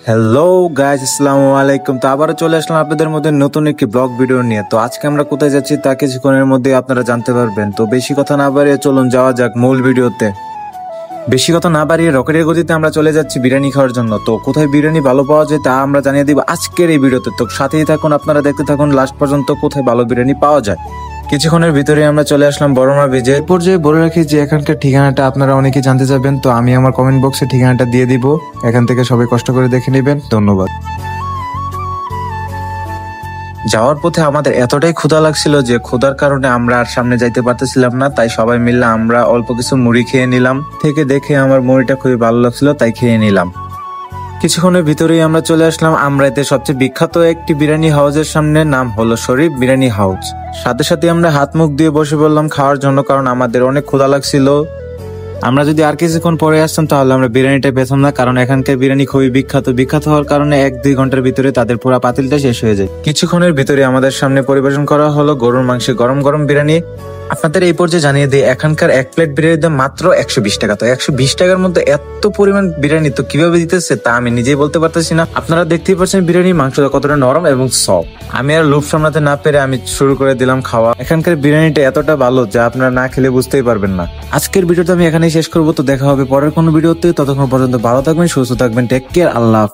Hello guys, আসসালামু আলাইকুম। তো আবারও চলে আসলাম আপনাদের মধ্যে নতুন একটি ব্লগ ভিডিও নিয়ে। তো আজকে আমরা কোথায় যাচ্ছি তা কিছুক্ষণের মধ্যে আপনারা জানতে পারবেন। তো বেশি কথা না বাড়িয়ে চলুন যাওয়া যাক মূল ভিডিওতে। বেশি কথা না বাড়িয়ে রকেটের গতিতে আমরা চলে যাচ্ছি বিরিয়ানি খাওয়ার জন্য। তো কোথায় বিরিয়ানি ভালো পাওয়া যায় তা আমরা জানিয়ে দিব আজকের এই ভিডিওতে। তো সাথেই থাকুন, আপনারা দেখতে থাকুন লাস্ট পর্যন্ত কোথায় ভালো বিরিয়ানি পাওয়া যায়। কিছুক্ষণের ভিতরে আমরা চলে আসলাম বড়মা ব্রিজে। এই পর্যায়ে বলে রাখি যে এখানকার ঠিকানাটা আপনারা অনেকে জানতে চাবেন, তো আমি আমার কমেন্ট বক্সে ঠিকানাটা দিয়ে দিব। এখান থেকে সবাই কষ্ট করে দেখে নেবেন। ধন্যবাদ। যাওয়ার পথে আমাদের এতটাই ক্ষুধা লাগছিল যে ক্ষুধার কারণে আমরা আর সামনে যাইতে পারতেছিলাম না, তাই সবাই মিলে আমরা অল্প কিছু মুড়ি খেয়ে নিলাম। থেকে দেখে আমার মুড়িটা খুবই ভালো লাগছিল, তাই খেয়ে নিলাম। কিছুক্ষণের ভিতরেই আমরা চলে আসলাম আমরাইতে সবচেয়ে বিখ্যাত একটি বিরিয়ানি হাউসের সামনে, নাম হলো শরীফ বিরিয়ানি হাউস। সাথে সাথে আমরা হাত মুখ দিয়ে বসে পড়লাম খাওয়ার জন্য, কারণ আমাদের অনেক ক্ষুধা লাগছিল। আমরা যদি আর কিছুক্ষণ পরে আসতাম তাহলে আমরা বিরিয়ানিটা পেতাম না, কারণ এখানকার বিরিয়ানি খুবই বিখ্যাত হওয়ার কারণে 1-2 ঘন্টার ভিতরে তাদের পুরো পাতিলটা শেষ হয়ে যায়। কিছুক্ষণের ভিতরে আমাদের সামনে পরিবেশন করা হলো গরুর মাংসের গরম গরম বিরিয়ানি। আপনাদের এই পর্যায়ে জানিয়ে দিই এখানকার 1 প্লেট বিরিয়ানির দাম মাত্র 120 টাকা। তো 120 টাকার মধ্যে এত পরিমাণ বিরিয়ানি তো কিভাবে দিতেছে তা আমি নিজেই বলতে পারতেছি না। আপনারা দেখতেই পাচ্ছেন বিরিয়ানির মাংসটা কতটা নরম এবং সফট। আমি আর লোভ সামলাতে না পেরে আমি শুরু করে দিলাম খাওয়া। এখানকার বিরিয়ানিটা এতটা ভালো যা আপনারা না খেলে বুঝতেই পারবেন না। আজকের ভিডিওটা আমি এখানেই শেষ করবো। তো দেখা হবে পরের কোনো ভিডিওতে। ততক্ষণ পর্যন্ত ভালো থাকবেন, সুস্থ থাকবেন। Take care. আল্লাহ হাফেজ।